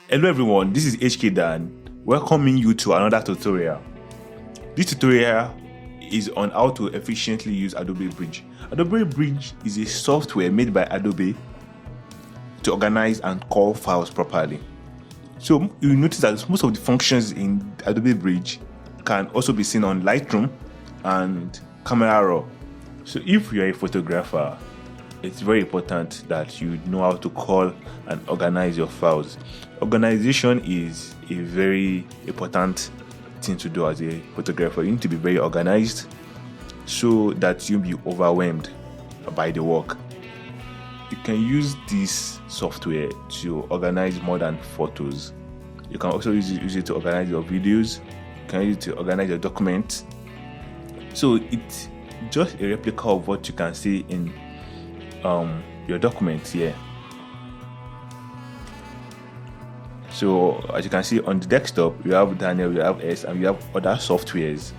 Hello everyone, this is HK Dan, welcoming you to another tutorial. This tutorial is on how to efficiently use Adobe Bridge. Adobe Bridge is a software made by Adobe to organize and cull files properly. So you notice that most of the functions in Adobe Bridge can also be seen on Lightroom and Camera Raw. So if you're a photographer, it's very important that you know how to cull and organize your files. Organization is a very important thing to do as a photographer. You need to be very organized so that you'll be overwhelmed by the work. You can use this software to organize more than photos. You can also use it to organize your videos. You can use it to organize your documents. So it's just a replica of what you can see in your documents here. So as you can see on the desktop, you have Daniel, you have S, and you have other softwares.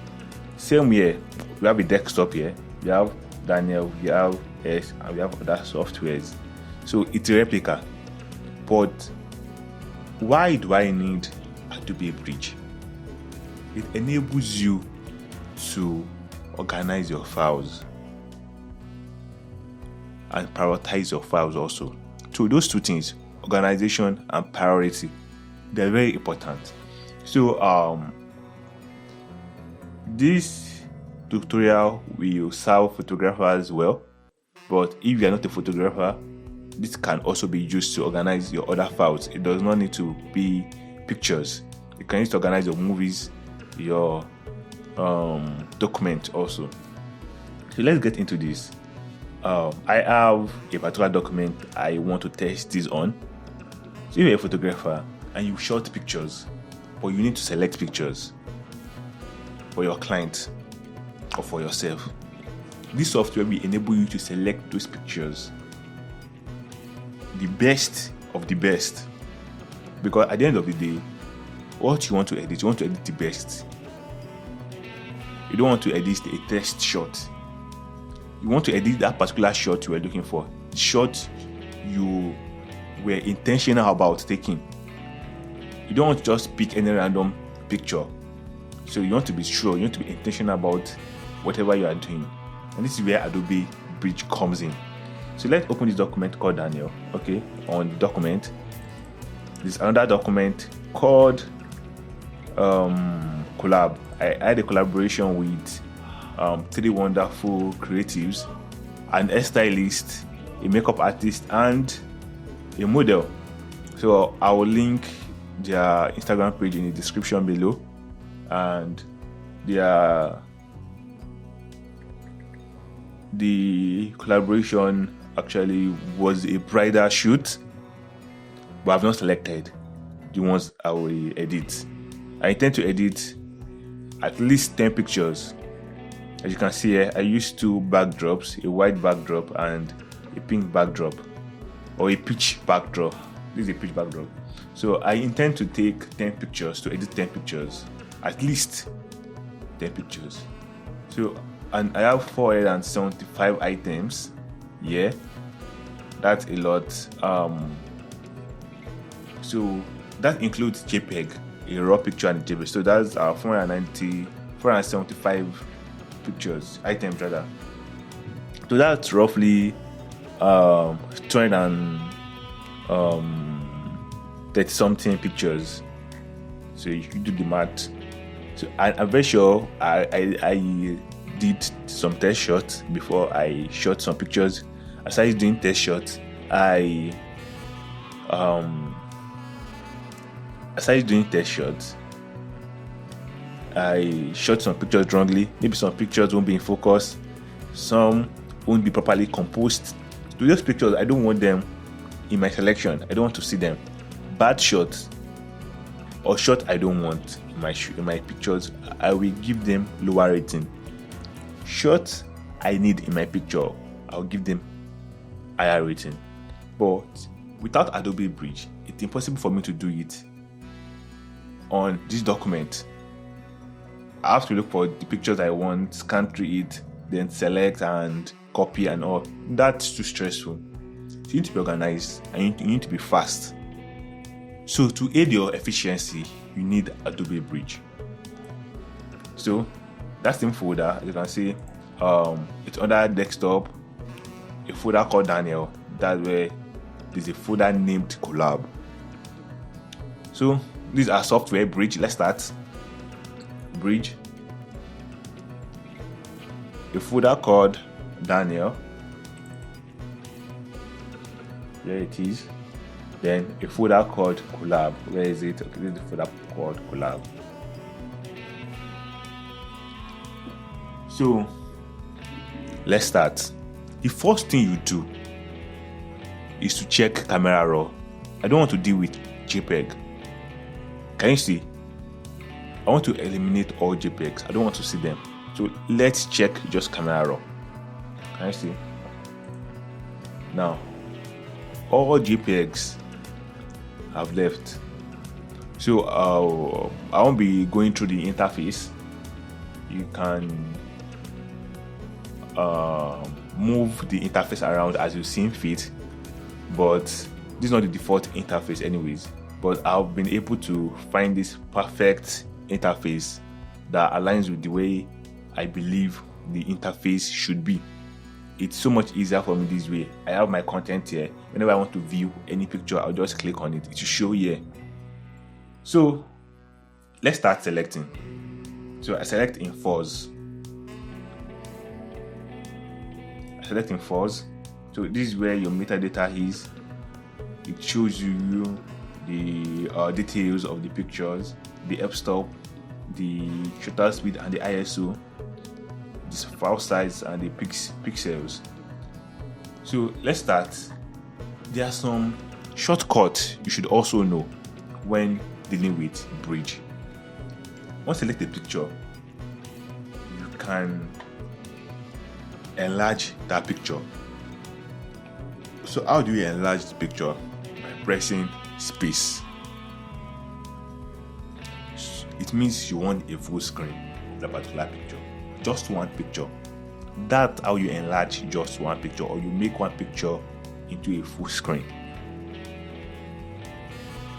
Same here, we have a desktop here, we have Daniel, we have S, and we have other softwares. So it's a replica. But why do I need Adobe Bridge? It enables you to organize your files and prioritize your files also. So those two things, organization and priority, they're very important. So this tutorial will serve photographers well, but if you are not a photographer, this can also be used to organize your other files. It does not need to be pictures. You can use to organize your movies, your document also. So let's get into this. I have a particular document I want to test this on. So if you're a photographer and you shot pictures, but you need to select pictures for your client or for yourself, this software will enable you to select those pictures, the best of the best. Because at the end of the day, what you want to edit the best. You don't want to edit a test shot. You want to edit that particular shot you were looking for, the shot you were intentional about taking. You don't want to just pick any random picture. So you want to be sure, you want to be intentional about whatever you are doing. And this is where Adobe Bridge comes in. So let's open this document called Daniel. Okay, on the document, there's another document called collab. I had a collaboration with three wonderful creatives, an hairstylist, a makeup artist, and a model. So I will link their Instagram page in the description below, and the collaboration actually was a bridal shoot, but I've not selected the ones I will edit. I intend to edit at least 10 pictures. As you can see here, I used two backdrops, a white backdrop and a pink backdrop, or a peach backdrop. This is a peach backdrop. So I intend to take 10 pictures, to edit 10 pictures, at least 10 pictures. So, and I have 475 items. Yeah, that's a lot. So that includes JPEG, a raw picture, and a JPEG. So that's 475 pictures, items rather. So that's roughly 230 something pictures. So you do the math. So I'm very sure I did some test shots before I shot some pictures. Aside doing test shots, I shot some pictures wrongly. Maybe some pictures won't be in focus, some won't be properly composed. To those pictures, I don't want them in my selection. I don't want to see them. Bad shots or shot I don't want in my pictures, I will give them lower rating. Shots I need in my picture, I'll give them higher rating. But without Adobe Bridge, it's impossible for me to do it on this document. I have to look for the pictures I want, scan through it, then select and copy and all. That's too stressful. So you need to be organized and you need to be fast. So to aid your efficiency, you need Adobe Bridge. So that same folder, as you can see, it's under desktop, a folder called Daniel. That's where there's a folder named collab. So these are software Bridge. Let's start. Bridge, a folder called Daniel. There it is. Then a folder called collab. Where is it? Okay, this is the folder called collab. So let's start. The first thing you do is to check camera raw. I don't want to deal with JPEG. Can you see? I want to eliminate all JPEGs. I don't want to see them. So let's check just camera raw. Can you see? Now, all JPEGs have left. So I won't be going through the interface. You can move the interface around as you see fit, but this is not the default interface anyways. But I've been able to find this perfect interface that aligns with the way I believe the interface should be. It's so much easier for me this way. I have my content here. Whenever I want to view any picture, I'll just click on it. It will show here. So let's start selecting. So I select in fours. Select in fours. So this is where your metadata is. It shows you the details of the pictures, the f-stop, the shutter speed, and the ISO, this file size, and the pixels. So let's start. There are some shortcuts you should also know when dealing with Bridge. Once you select a picture, you can enlarge that picture. So how do you enlarge the picture? By pressing space. It means you want a full screen of that particular picture, just one picture. That's how you enlarge just one picture, or you make one picture into a full screen.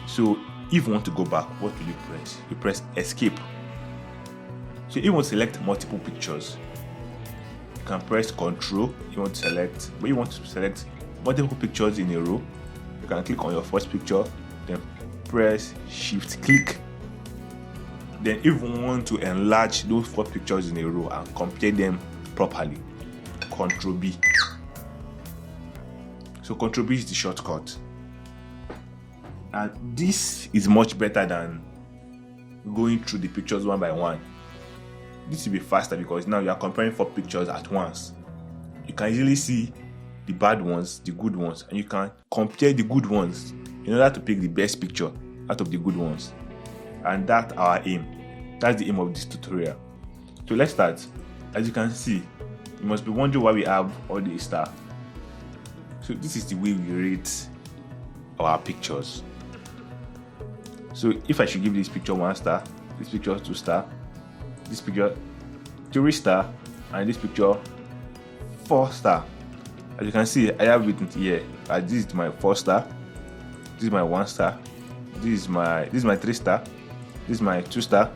So if you want to go back, what will you press? You press escape. So if you want to select multiple pictures, you can press Ctrl. You want to select, but you want to select multiple pictures in a row, you can click on your first picture, then press Shift click. Then if you want to enlarge those 4 pictures in a row and compare them properly, Ctrl B. So Ctrl B is the shortcut. And this is much better than going through the pictures one by one. This will be faster because now you are comparing 4 pictures at once. You can easily see the bad ones, the good ones, and you can compare the good ones in order to pick the best picture out of the good ones. And that's our aim. That's the aim of this tutorial. So let's start. As you can see, you must be wondering why we have all the star. So this is the way we rate our pictures. So if I should give this picture 1 star, this picture 2 star, this picture 3 star, and this picture 4 star. As you can see, I have written here. This is my 4 star. This is my 1 star. This is my 3 star. This is my 2 star,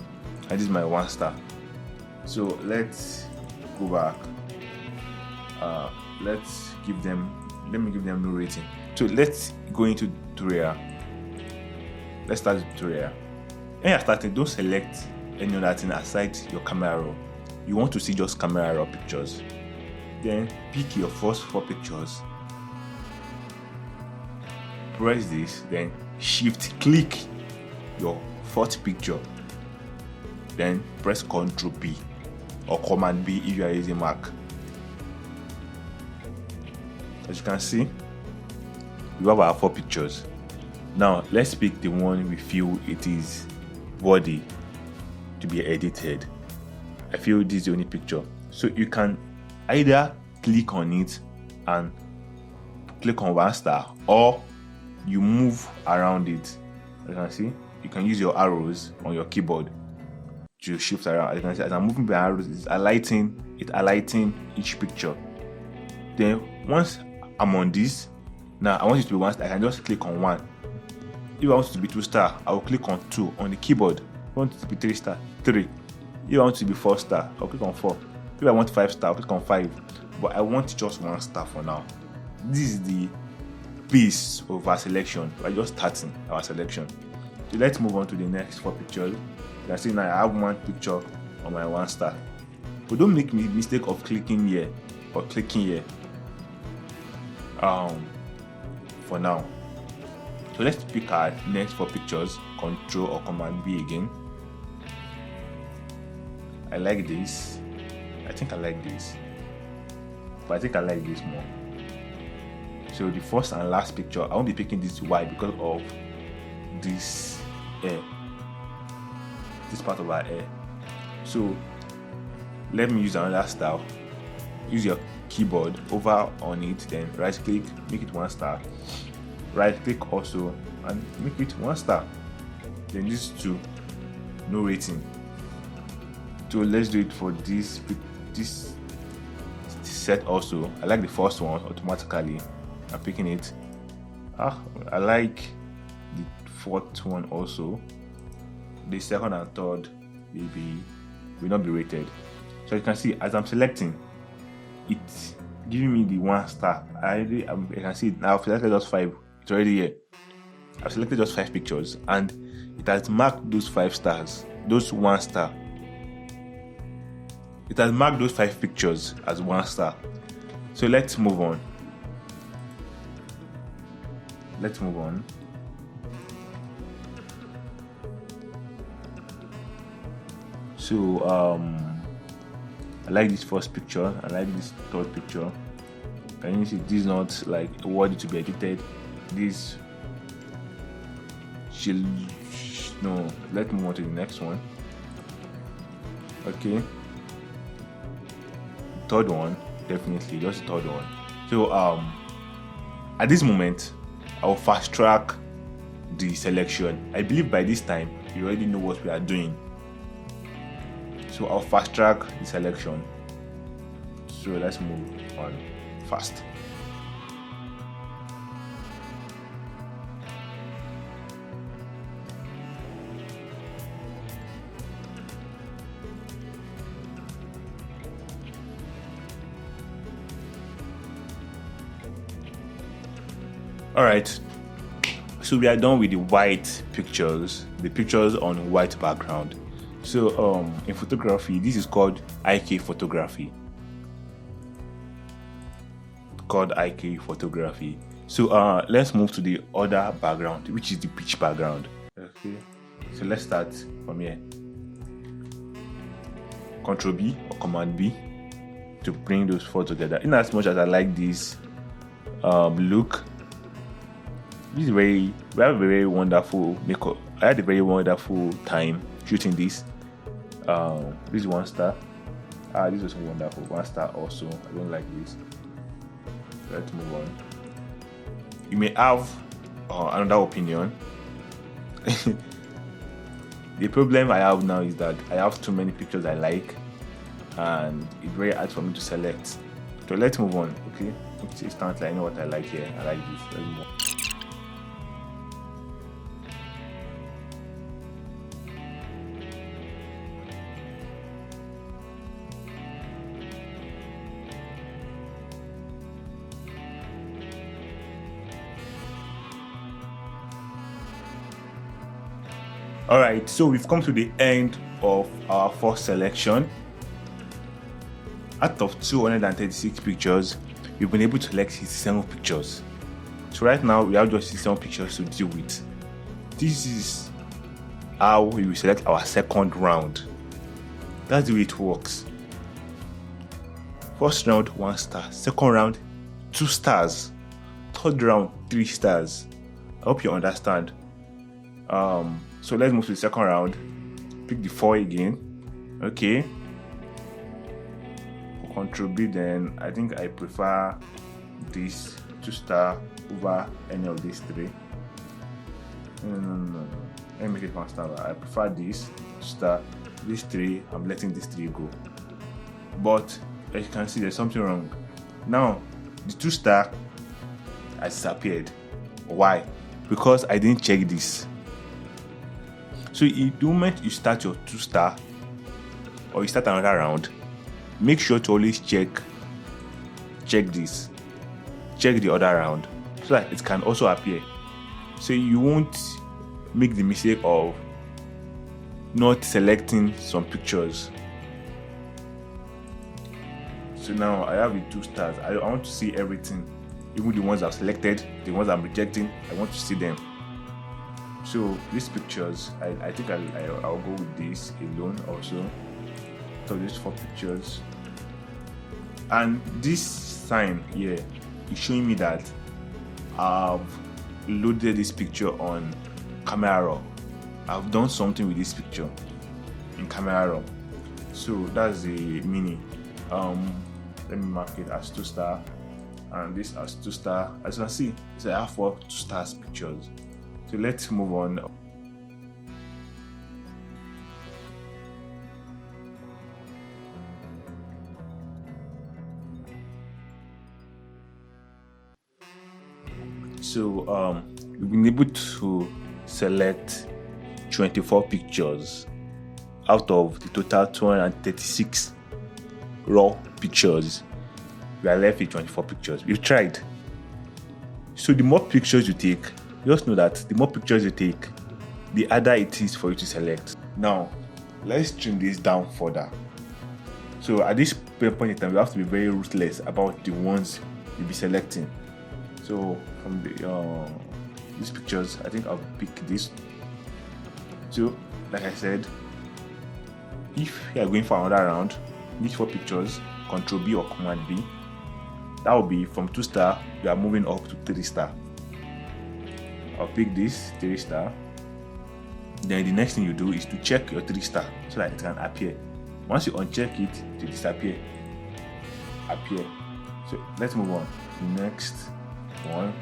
and this is my 1 star. So let's go back. Let me give them no rating. So let's go into tutorial. Let's start the tutorial. When you're starting, don't select any other thing aside your camera raw. You want to see just camera raw pictures. Then pick your first 4 pictures. Press this, then shift click your 4th picture. Then press Ctrl B or Command B if you are using Mac. As you can see, we have our 4 pictures. Now let's pick the one we feel it is worthy to be edited. I feel this is the only picture. So you can either click on it and click on 1 star, or you move around it. As you can see, you can use your arrows on your keyboard to shift around. As you can see, as I'm moving the arrows, it's highlighting each picture. Then once I'm on this, now I want it to be 1 star. I can just click on 1. If I want it to be 2 star, I will click on 2 on the keyboard. If I want it to be 3 star, 3. If I want it to be 4 star, I'll click on 4. If I want 5 star, I'll click on 5. But I want just 1 star for now. This is the base of our selection. We're just starting our selection. So let's move on to the next 4 pictures. You can see now I have 1 picture on my 1 star. But don't make me mistake of clicking here or clicking here. For now. So let's pick our next 4 pictures. Control or Command B again. I like this. I think I like this. But I think I like this more. So the first and last picture, I won't be picking this wide because of this hair. This part of our hair. So let me use another style. Use your keyboard, over on it, then right click, make it 1 star. Right click also and make it 1 star. Then these 2, no rating. So let's do it for this set also. I like the first one automatically. I'm picking it. I like the 4th one also. The 2nd and 3rd maybe will not be rated. So you can see as I'm selecting, it's giving me the 1 star. I can see it now. I've selected just 5. It's already here. I've selected just 5 pictures and it has marked those 5 stars, those 1 star. It has marked those 5 pictures as 1 star. So let's move on. So I like this first picture. I like this 3rd picture. Can you see this is not like worthy to be edited? This no. Let's move on to the next one. Okay. 3rd one, definitely just 3rd one. So at this moment, I will fast track the selection. I believe by this time you already know what we are doing. So I'll fast track the selection. So let's move on fast. Alright, so we are done with the white pictures, the pictures on white background. So in photography, this is called IK photography. So let's move to the other background, which is the pitch background. Okay, so let's start from here. Control B or Command B to bring those 4 together. In as much as I like this look, this is we have a very wonderful makeup. I had a very wonderful time shooting this. This is 1 star. This was wonderful. 1 star also. I don't like this. Let's move on. You may have another opinion. The problem I have now is that I have too many pictures I like, and it's very hard for me to select. So let's move on. Okay, it's instantly I know what I like here. I like this. Let's move on. Alright, so we've come to the end of our first selection. Out of 236 pictures, we've been able to select 67 pictures. So right now we have just 67 pictures to deal with. This is how we will select our second round. That's the way it works. First round 1 star, second round 2 stars, third round 3 stars. I hope you understand. So let's move to the second round. Pick the 4 again. Okay. For Control B, then I think I prefer this 2 star over any of these 3. No. Let me make it 1 star. I prefer this 2 star. These 3, I'm letting these 3 go. But as you can see, there's something wrong. Now, the 2 star has disappeared. Why? because I didn't check this. So the moment you start your 2-star or you start another round, make sure to always check this, check the other round, so that it can also appear. So you won't make the mistake of not selecting some pictures. So now I have the 2 stars. I want to see everything, even the ones I've selected, the ones I'm rejecting. I want to see them. So these pictures, I think I'll go with this alone also. So these 4 pictures, and this sign here is showing me that I've loaded this picture on Camera Raw. I've done something with this picture in Camera Raw. So that's the meaning. Let me mark it as 2-star and this as 2-star. As you can see, so I have 4 2-star pictures. So let's move on. So we've been able to select 24 pictures out of the total 236 raw pictures. We are left with 24 pictures. We've tried. So the more pictures you take, just know that the more pictures you take, the harder it is for you to select. Now, let's trim this down further. So at this point in time, you have to be very ruthless about the ones you'll be selecting. So from these pictures, I think I'll pick this. So, like I said, if you are going for another round, these 4 pictures, Ctrl B or Command B, that will be from 2-star, you are moving up to 3-star. I'll pick this 3-star. Then the next thing you do is to check your 3-star so that it can appear. Once you uncheck it, it will disappear. Appear. So let's move on. Next one.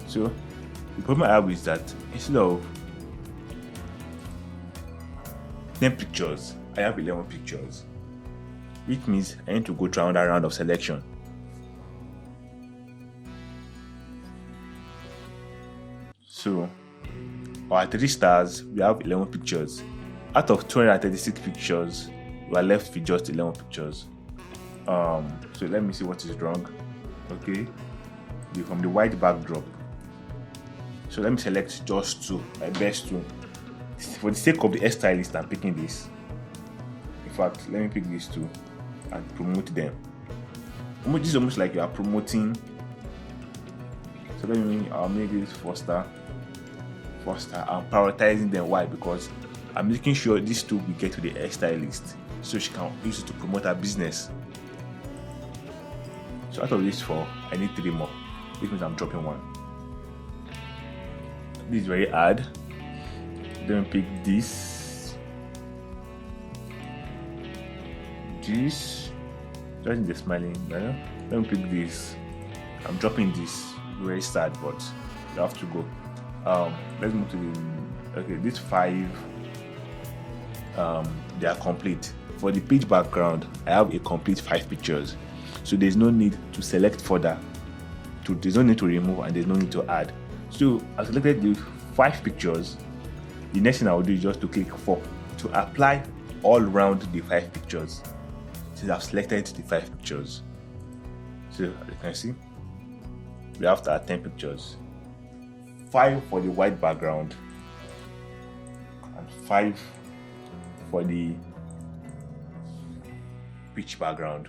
So the problem I have is that instead of 10 pictures, I have 11 pictures, which means I need to go through another round of selection. So our 3 stars, we have 11 pictures. Out of 236 pictures, we are left with just 11 pictures. So let me see what is wrong. Okay, from the white backdrop. So let me select just 2, my best 2. For the sake of the hairstylist, I'm picking this. In fact, let me pick these 2 and promote them. This is almost like you are promoting. So I'll make this 4-star. 4-star. I'm prioritizing them. Why? Because I'm making sure these 2 will get to the hairstylist, so she can use it to promote her business. So out of these 4, I need 3 more, which means I'm dropping 1. This is very hard. Then pick this. Just in the smiling manner. Let me pick this. I'm dropping this. Very sad, but you have to go. Let's move to the. Okay, these 5. They are complete. For the page background, I have a complete 5 pictures. So there's no need to select further. There's no need to remove and there's no need to add. So I selected the 5 pictures. The next thing I will do is just to click 4 to apply all around the 5 pictures. Since I've selected the 5 pictures. So as you can see, we have 10 pictures. 5 for the white background and 5 for the pitch background.